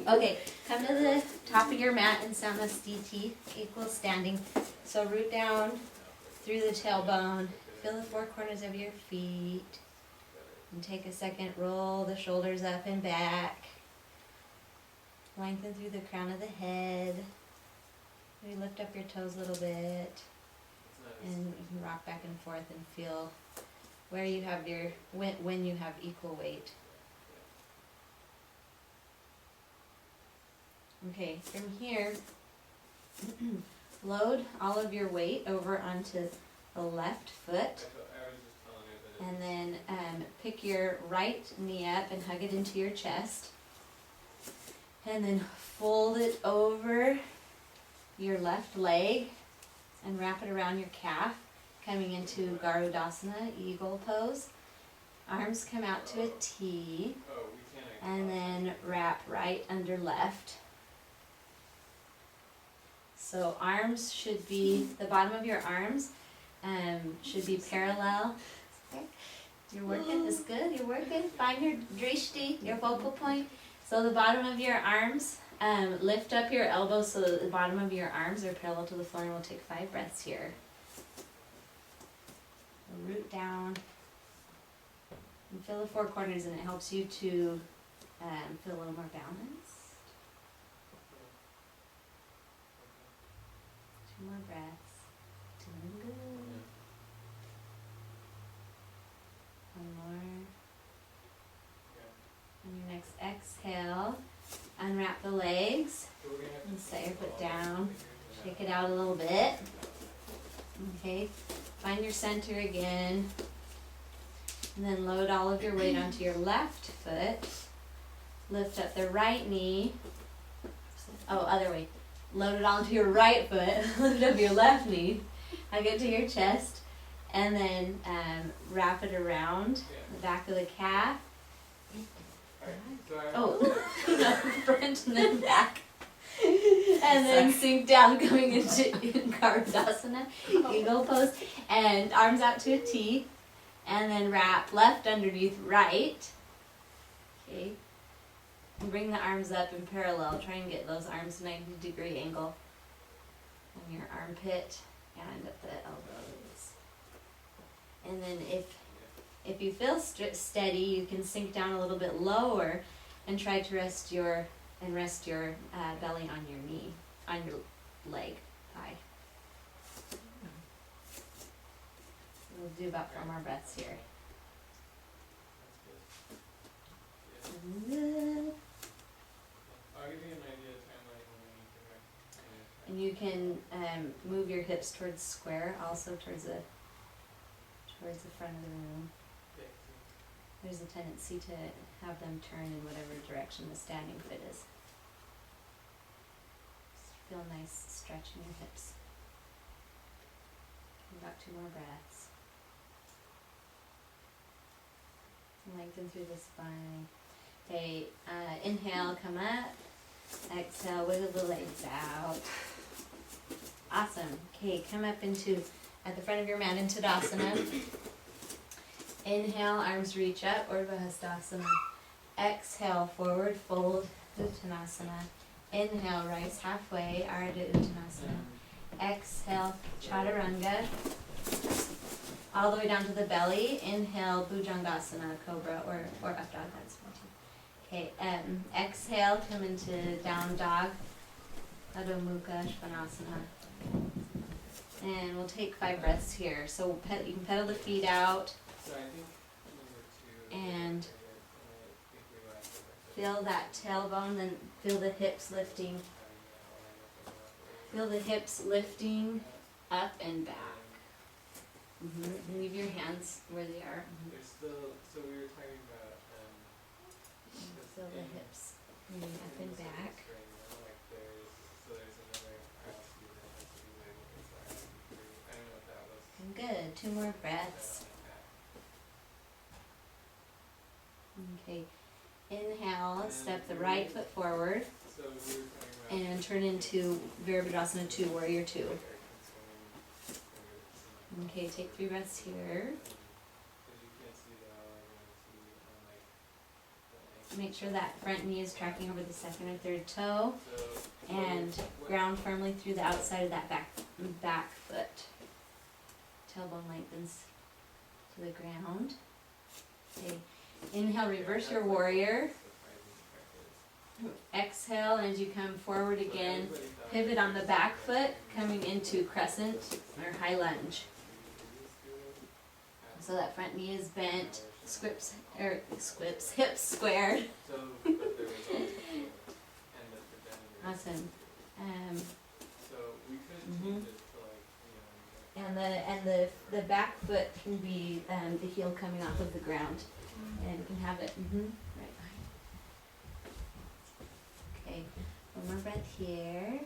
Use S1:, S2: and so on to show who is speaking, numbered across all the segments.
S1: Okay, come to the top of your mat and Samasthiti, equal standing. So root down through the tailbone, feel the four corners of your feet, and take a second, roll the shoulders up and back. Lengthen through the crown of the head. Maybe lift up your toes a little bit. And you can rock back and forth and feel where you have your, when you have equal weight. Okay, from here, load all of your weight over onto the left foot. And then pick your right knee up and hug it into your chest. And then fold it over your left leg and wrap it around your calf, coming into Garudasana, eagle pose. Arms come out to a T, and then wrap right under left. So arms should be, the bottom of your arms should be parallel. You're working, it's good, you're working. Find your drishti, your focal point. So the bottom of your arms, lift up your elbows so that the bottom of your arms are parallel to the floor, and we'll take 5 breaths here. Root down and feel the four corners, and it helps you to feel a little more balanced. 2 more breaths. Doing good. 1 more. On your next exhale, unwrap the legs and set your foot down. Shake it out a little bit. Okay, find your center again. And then load all of your weight onto your left foot. Lift up the right knee. Oh, other way. Load it onto your right foot. Lift up your left knee. Hug it to your chest. And then wrap it around the back of the calf. Oh, front and then back. And then sink down, going into Garudasana, eagle pose. And arms out to a T. And then wrap left underneath right. Okay. And bring the arms up in parallel. Try and get those arms 90-degree angle on your armpit and at the elbows. And then if you feel steady, you can sink down a little bit lower and try to rest your belly on your knee, on your leg, thigh. We'll do about 4 more breaths here. Good. And you can move your hips towards square, also towards the front of the room. There's a tendency to have them turn in whatever direction the standing foot is. Just feel nice stretch in your hips. About 2 more breaths. Lengthen through the spine. Okay, inhale, come up. Exhale, wiggle the legs out. Awesome. Okay, come up at the front of your mat into Tadasana. Inhale, arms reach up, Urdhva Hastasana. Exhale, forward fold, Uttanasana. Inhale, rise halfway, Ardha Uttanasana. Exhale, Chaturanga. All the way down to the belly. Inhale, Bhujangasana, Cobra, or up dog, that's fine too. Okay, exhale, come into down dog, Adho Mukha Svanasana. And we'll take 5 breaths here. So you can pedal the feet out. And feel that tailbone, then feel the hips lifting. Feel the hips lifting up and back. Leave your hands where they are.
S2: So we were talking about
S1: feel the hips moving up and back. Good. 2 more breaths. Okay. Inhale, step the right foot forward and turn into Virabhadrasana 2, Warrior 2. Okay, take 3 breaths here. make sure that front knee is tracking over the second or third toe,
S2: So,
S1: and ground firmly through the outside of that back foot. Tailbone lengthens to the ground. Okay, inhale, reverse your warrior. Exhale, and as you come forward again, pivot on the back foot, coming into crescent or high lunge. So that front knee is bent, hips squared. Awesome.
S2: So we could change it to
S1: And the back foot can be the heel coming off of the ground, and you can have it right behind. Okay, one more breath here.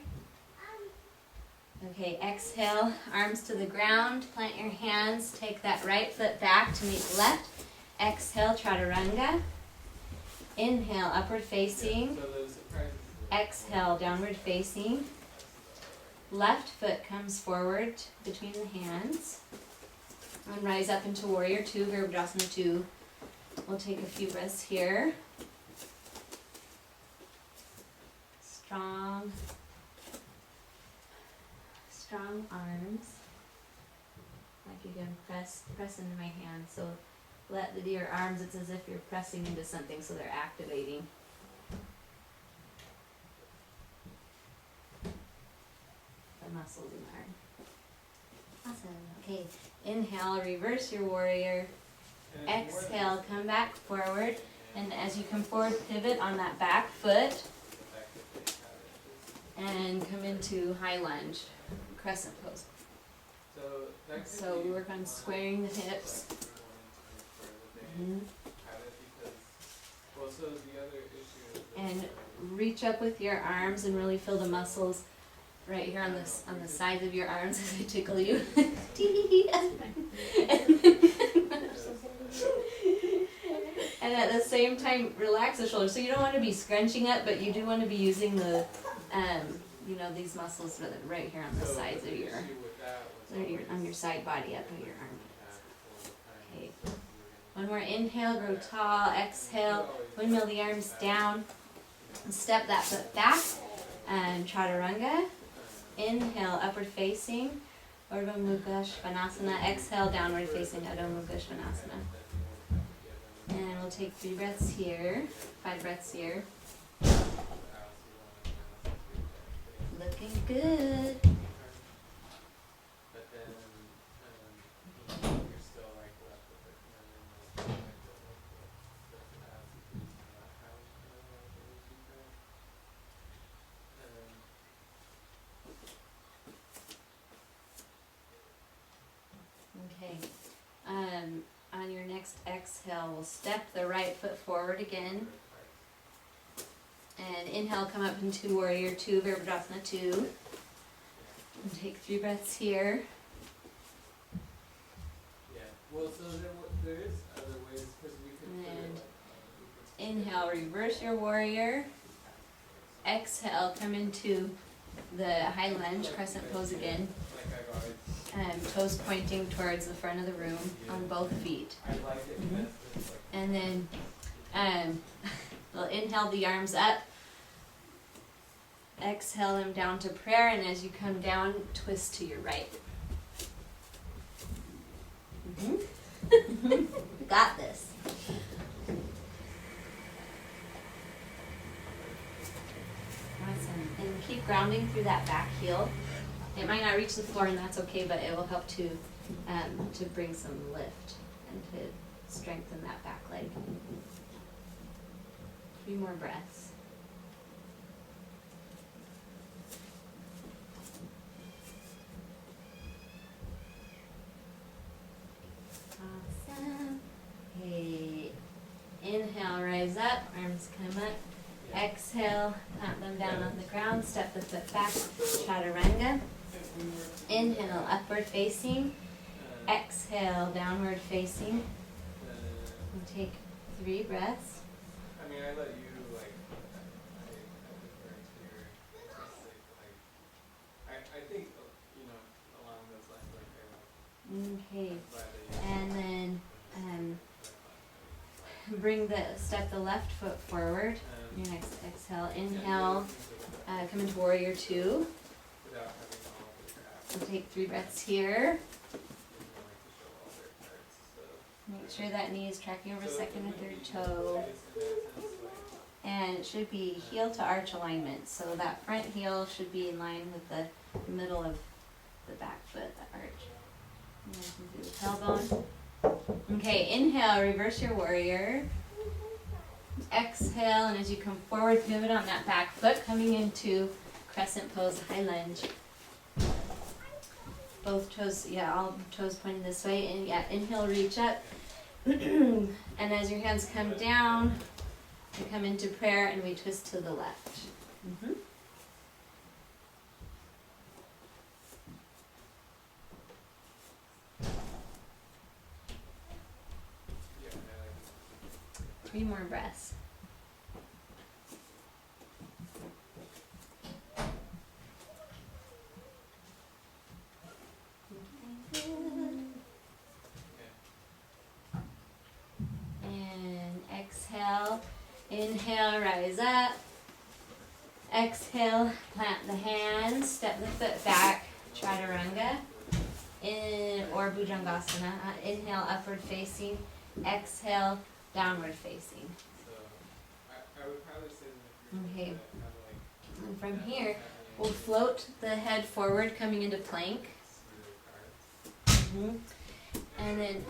S1: Okay, exhale, arms to the ground, plant your hands, take that right foot back to meet the left. Exhale, chaturanga. Inhale, upward facing. Exhale, downward facing. Left foot comes forward between the hands. And rise up into warrior two, Virabhadrasana 2. We'll take a few breaths here. Strong arms. Like you can press into my hand. So let your arms, it's as if you're pressing into something, so they're activating. The muscles in the arm. Awesome. Okay. Inhale, reverse your warrior. Exhale, come back forward. And as you come forward, pivot on that back foot. And come into high lunge, crescent pose. So we work on squaring the hips. And reach up with your arms and really feel the muscles right here on the sides of your arms as I tickle you. And at the same time, relax the shoulders. So you don't want to be scrunching up, but you do want to be using the, these muscles right here on the sides of on your side body up of your arm. Okay. One more inhale, grow tall. Exhale, windmill the arms down. Step that foot back. And chaturanga. Inhale, upward facing. Urdhva Mukha Svanasana. Exhale, downward facing Adho Mukha Svanasana. And we'll take 3 breaths here, 5 breaths here. Looking good. Okay. On your next exhale, we'll step the right foot forward again. And inhale, come up into warrior two, Virabhadrasana 2. And take 3 breaths here.
S2: Yeah. Well, so there is other ways because we could.
S1: And inhale, reverse your warrior. Exhale, come into the high lunge, crescent pose again. Toes pointing towards the front of the room on both feet. And then we'll inhale the arms up. Exhale them down to prayer, and as you come down, twist to your right. Got this. Awesome. And keep grounding through that back heel. It might not reach the floor, and that's okay, but it will help to bring some lift and to strengthen that back leg. 3 more breaths. Awesome. Okay. Inhale, rise up, arms come up. Exhale, plant them down on the ground, step the foot back, chaturanga. Inhale, upward facing. Exhale, downward facing. And take 3 breaths.
S2: I mean, I let you, like, I think, along those lines,
S1: Okay. And then bring step the left foot forward. Your next exhale, inhale, come into warrior two. So take 3 breaths here. Make sure that knee is tracking over second and third toe. And it should be heel to arch alignment. So that front heel should be in line with the middle of the back foot, the arch. And then through the tailbone. Okay, inhale, reverse your warrior. Exhale, and as you come forward, pivot on that back foot, coming into crescent pose, high lunge. Both toes, all toes pointing this way. And inhale, reach up. And as your hands come down, we come into prayer and we twist to the left. Mm-hmm. Three more breaths. And exhale. Inhale, rise up. Exhale, plant the hands, step the foot back, chaturanga, or bhujangasana. Inhale, upward facing. Exhale, downward facing.
S2: I would probably say that
S1: Okay. And from here, we'll float the head forward, coming into plank. Mm-hmm. And then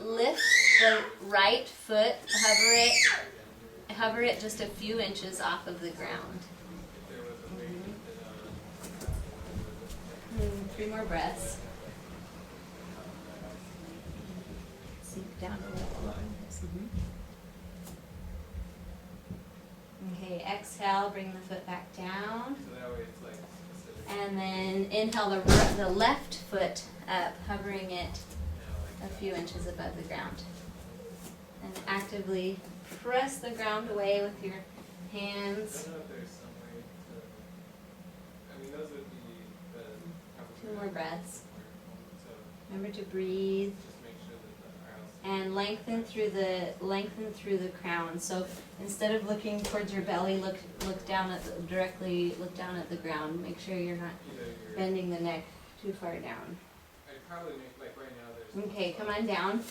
S1: lift the right foot, hover it just a few inches off of the ground. Mm-hmm. 3 more breaths. Sink down a little. Mm-hmm. Okay, exhale, bring the foot back down.
S2: So that way it's like specific.
S1: And then inhale the left foot up, hovering it a few inches above the ground. And actively press the ground away with your hands.
S2: I don't know if there's some way to, those would be the probably
S1: 2 more breaths.
S2: So
S1: Remember to breathe.
S2: just make sure that the aisles.
S1: And lengthen through the crown. So instead of looking towards your belly, look down at look down at the ground. Make sure you're not bending the neck too far down.
S2: I'd probably make like right now there's.
S1: Okay, come on down.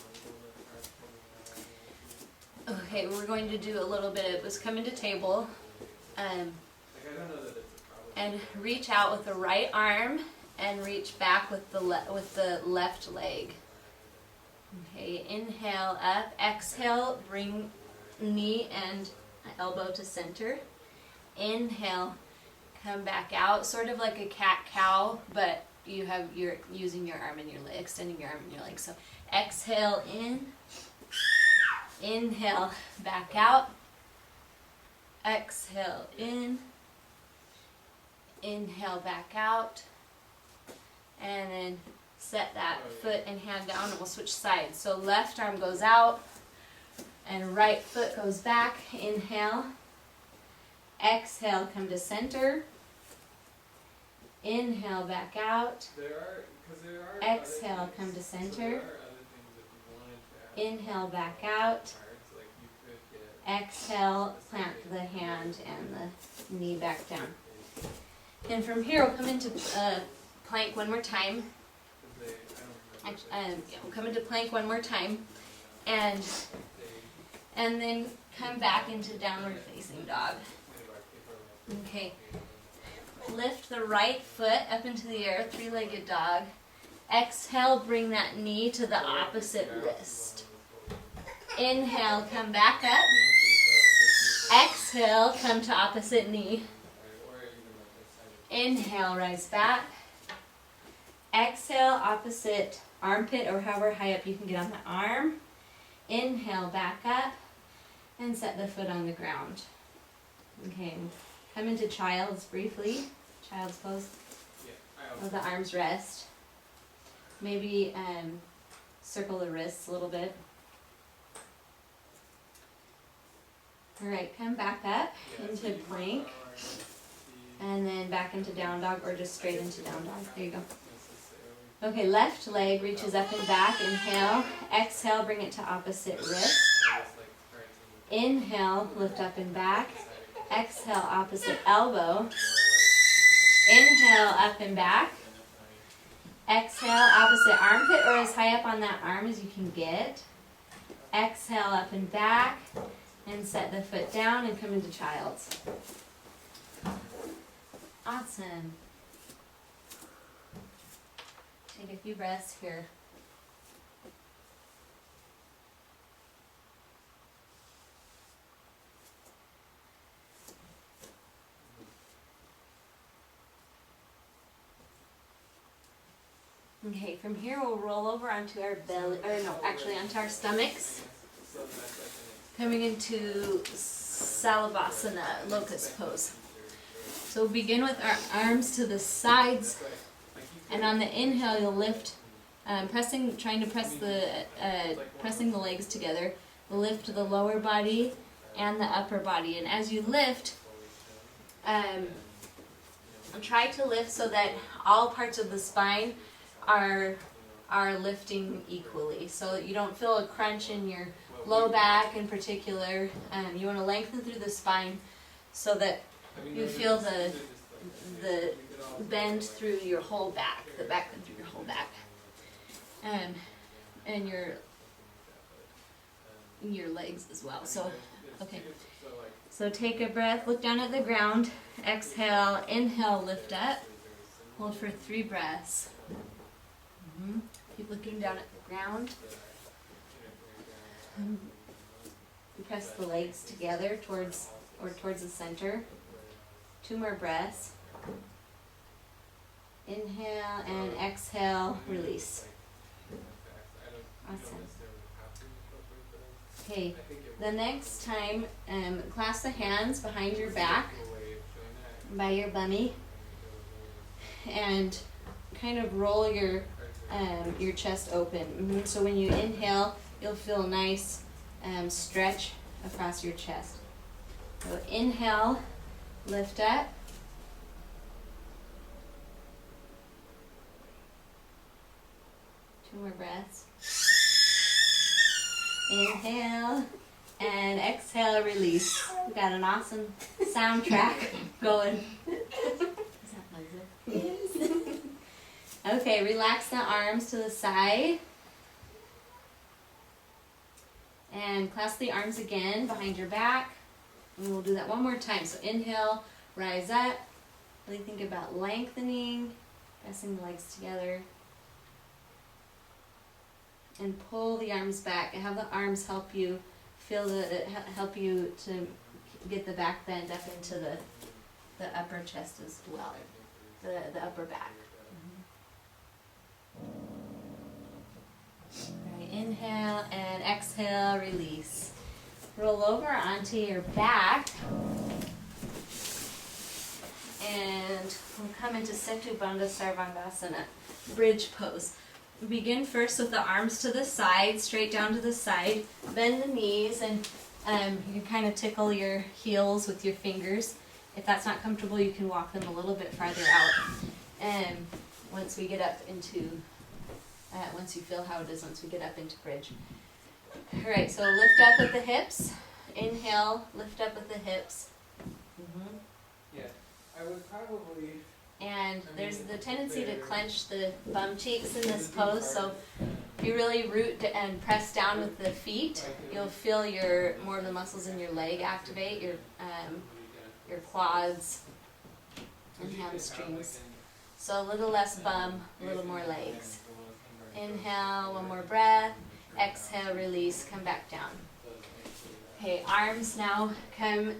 S1: Okay, we're going to do a little bit of, let's come into table.
S2: Like I don't know that it's a problem.
S1: And reach out with the right arm and reach back with the left leg. Okay, inhale up, exhale, bring knee and elbow to center. Inhale, come back out, sort of like a cat-cow, but you're using your arm and your leg, extending your arm and your leg. So exhale in, inhale, back out, exhale in, inhale, back out, and then set that foot and hand down and we'll switch sides. So left arm goes out and right foot goes back. Inhale. Exhale, come to center. Inhale, back out. Exhale, come to center. Inhale, back out. Exhale, plant the hand and the knee back down. And from here we'll come into plank one more time. We'll come into plank one more time, and then come back into downward facing dog. Okay. Lift the right foot up into the air, 3-legged dog. Exhale, bring that knee to the opposite wrist. Inhale, come back up. Exhale, come to opposite knee. Inhale, rise back. Exhale, opposite armpit or however high up you can get on the arm. Inhale, back up and set the foot on the ground. Okay, come into child's briefly. Child's pose. Let the arms rest. Maybe circle the wrists a little bit. Alright, come back up into plank. And then back into down dog or just straight into down dog. There you go. Okay, left leg reaches up and back. Inhale. Exhale, bring it to opposite wrist. Inhale, lift up and back. Exhale, opposite elbow. Inhale, up and back. Exhale, opposite armpit or as high up on that arm as you can get. Exhale, up and back. And set the foot down and come into child's. Awesome. Take a few breaths here. Okay, from here we'll roll over onto our belly, or no, actually onto our stomachs. Coming into Salavasana, locust pose. So we'll begin with our arms to the sides, and on the inhale you'll lift, pressing the legs together, lift the lower body and the upper body. And as you lift, try to lift so that all parts of the spine are lifting equally, so that you don't feel a crunch in your low back in particular. You want to lengthen through the spine so that you feel the bend through your whole back, the back bend through your whole back, and your legs as well. So, okay. So take a breath, look down at the ground, exhale, inhale, lift up, hold for 3 breaths. Keep looking down at the ground. Press the legs together towards the center. 2 more breaths. Inhale and exhale, release. Awesome. Okay, the next time, clasp the hands behind your back by your bummy and kind of roll your chest open. So when you inhale, you'll feel a nice stretch across your chest. So inhale, lift up. Two more breaths. Inhale and exhale, release. We've got an awesome soundtrack going. Is that Yes. Okay, relax the arms to the side. And clasp the arms again behind your back. And we'll do that one more time. So inhale, rise up. Really think about lengthening, pressing the legs together. And pull the arms back and have the arms help you help you to get the back bend up into the upper chest as well, the upper back. Right, inhale and exhale, release. Roll over onto your back and we'll come into Setu Bandha Sarvangasana, bridge pose. Begin first with the arms to the side, straight down to the side. Bend the knees and you can kind of tickle your heels with your fingers. If that's not comfortable, you can walk them a little bit farther out. And once we get up into, once you feel how it is once we get up into bridge. All right, so lift up with the hips. Inhale, lift up with the hips.
S2: Yeah, I would probably...
S1: And there's the tendency to clench the bum cheeks in this pose, so if you really root and press down with the feet, you'll feel more of the muscles in your leg activate, your quads and hamstrings. So a little less bum, a little more legs. Inhale, one more breath. Exhale, release, come back down. Okay, arms now come,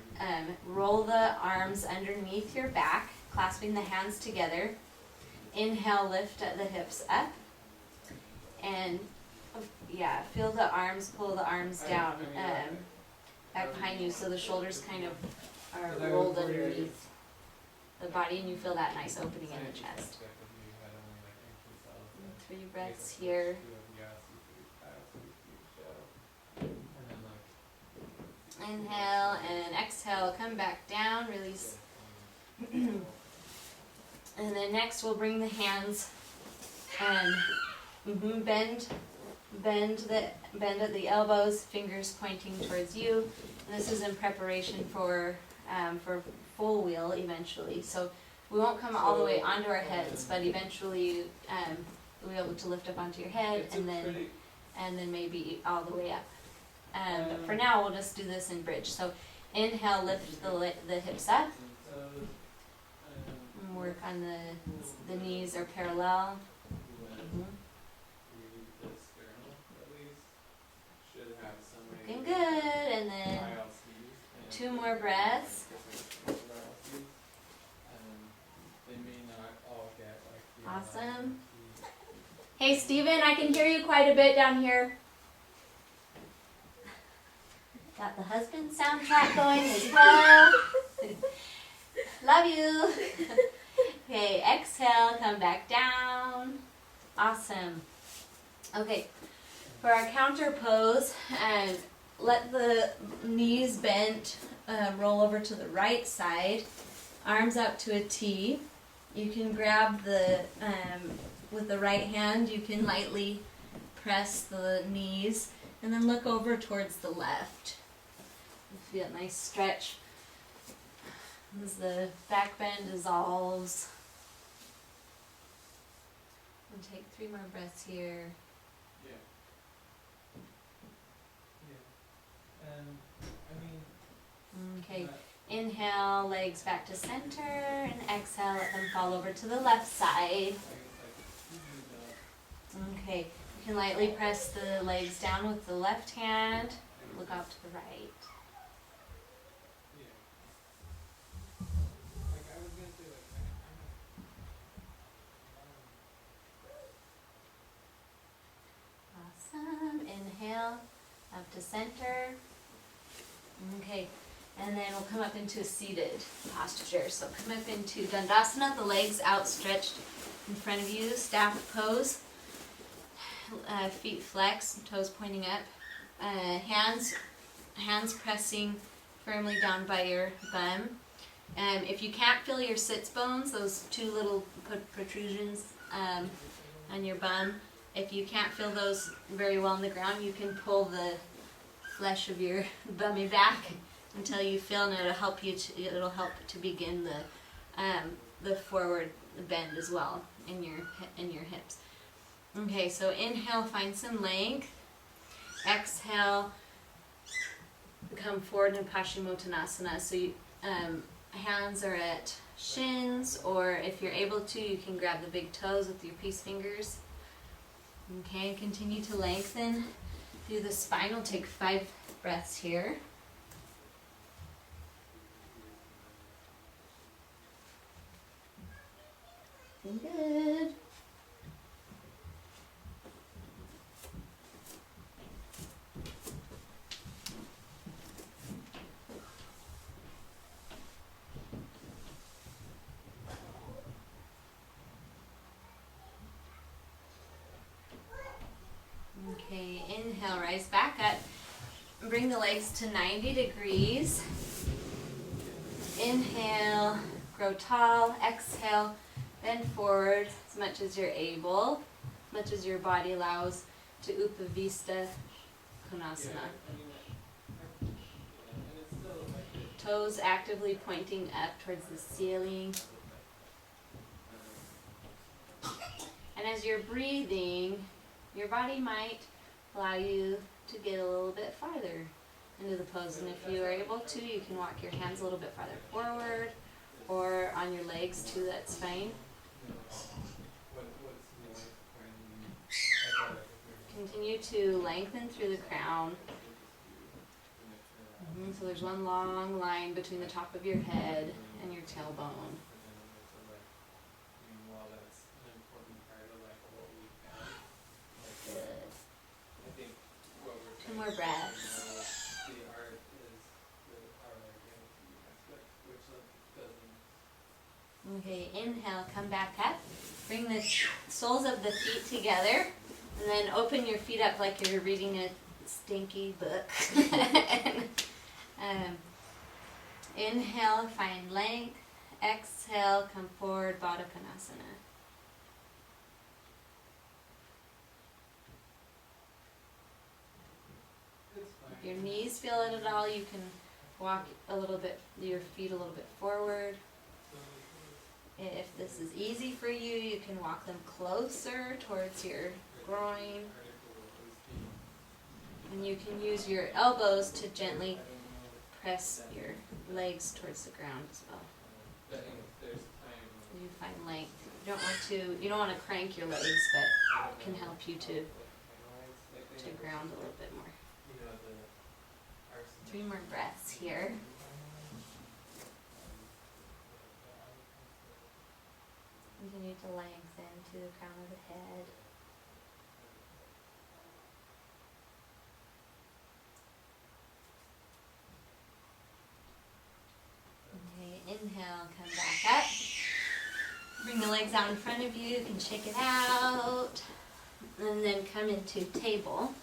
S1: roll the arms underneath your back, clasping the hands together. Inhale, lift the hips up. And yeah, feel the arms, pull the arms down back behind you so the shoulders kind of are rolled underneath the body and you feel that nice opening in the chest. 3 breaths here. Inhale and exhale, come back down, release. And then next we'll bring the hands Bend at the elbows, fingers pointing towards you. And this is in preparation for full wheel eventually. So we won't come all the way onto our heads, but eventually we'll be able to lift up onto your head and then maybe all the way up. But for now, we'll just do this in bridge. So inhale, lift the hips up. And work on the knees are parallel. Looking good, and then 2 more breaths. Awesome. Hey Steven, I can hear you quite a bit down here. Got the husband soundtrack going as well. Love you. Okay, exhale, come back down. Awesome. Okay, for our counter pose, let the knees bent, roll over to the right side, arms out to a T. You can grab with the right hand, you can lightly press the knees and then look over towards the left. You feel a nice stretch as the back bend dissolves. And take 3 more breaths here. Okay, inhale, legs back to center, and exhale, let them fall over to the left side. Okay, you can lightly press the legs down with the left hand, look out to the right. Awesome, inhale, up to center. Okay, and then we'll come up into a seated posture. So come up into Dandasana, the legs outstretched in front of you, staff pose. Feet flexed, toes pointing up. Hands pressing firmly down by your bum. If you can't feel your sits bones, those 2 little protrusions on your bum, if you can't feel those very well on the ground, you can pull the flesh of your bummy back until you feel, and it'll help to begin the forward bend as well in your hips. Okay, so inhale, find some length. Exhale, come forward in Paschimottanasana. So you, hands are at shins, or if you're able to, you can grab the big toes with your peace fingers. Okay, continue to lengthen through the spine. We'll take 5 breaths here. Good. Okay, inhale, rise back up. Bring the legs to 90 degrees. Inhale, grow tall. Exhale, bend forward as much as you're able, as much as your body allows, to Upavista Konasana. Toes actively pointing up towards the ceiling. And as you're breathing, your body might allow you to get a little bit farther into the pose. And if you are able to, you can walk your hands a little bit farther forward, or on your legs too, that's fine. Continue to lengthen through the crown. So there's one long line between the top of your head and your tailbone. Good. 2 more breaths. Okay, inhale, come back up. Bring the soles of the feet together, and then open your feet up like you're reading a stinky book. Inhale, find length. Exhale, come forward, Baddha Konasana. your knees feel it at all, you can walk a little bit, your feet a little bit forward. If this is easy for you, you can walk them closer towards your groin. And you can use your elbows to gently press your legs towards the ground as well. You find length. You don't want to crank your legs, but it can help you to ground a little bit more. 3 more breaths here. Continue to lengthen to the crown of the head. Okay, inhale, come back up. Bring the legs out in front of you. You can shake it out. And then come into table.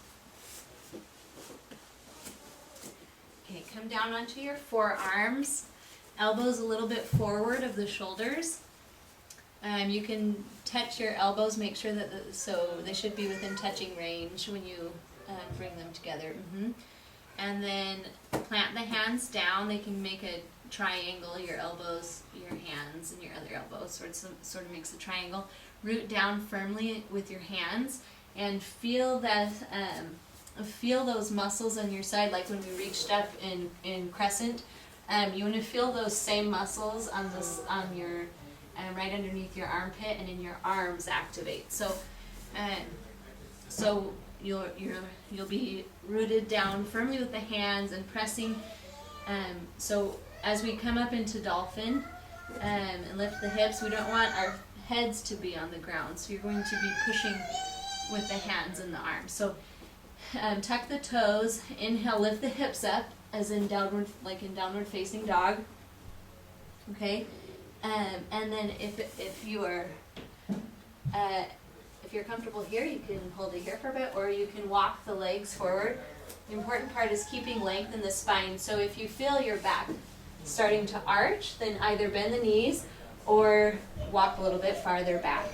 S1: Okay, come down onto your forearms. Elbows a little bit forward of the shoulders. You can touch your elbows, make sure that so they should be within touching range when you bring them together. And then plant the hands down. They can make a triangle, your elbows, your hands, and your other elbows, sort of makes a triangle. Root down firmly with your hands and feel that, feel those muscles on your side, like when we reached up in crescent. You want to feel those same muscles on your right underneath your armpit and in your arms activate. So you'll be rooted down firmly with the hands and pressing. So as we come up into dolphin and lift the hips, we don't want our heads to be on the ground. So you're going to be pushing with the hands and the arms. So tuck the toes. Inhale, lift the hips up as in downward, like in downward facing dog. Okay. And then if you're comfortable here, you can hold it here for a bit, or you can walk the legs forward. The important part is keeping length in the spine. So if you feel your back starting to arch, then either bend the knees or walk a little bit farther back.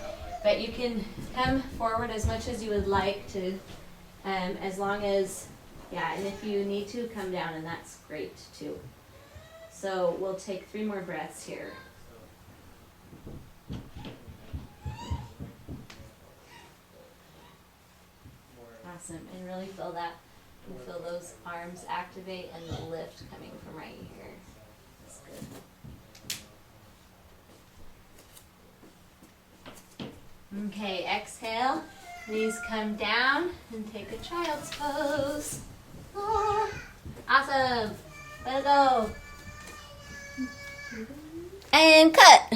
S1: But you can come forward as much as you would like to, as long as, and if you need to, come down, and that's great too. So we'll take 3 more breaths here. Awesome, and really feel that. You feel those arms activate and the lift coming from right here. That's good. Okay, exhale. Knees come down and take a child's pose. Oh, awesome. Let it go. And cut.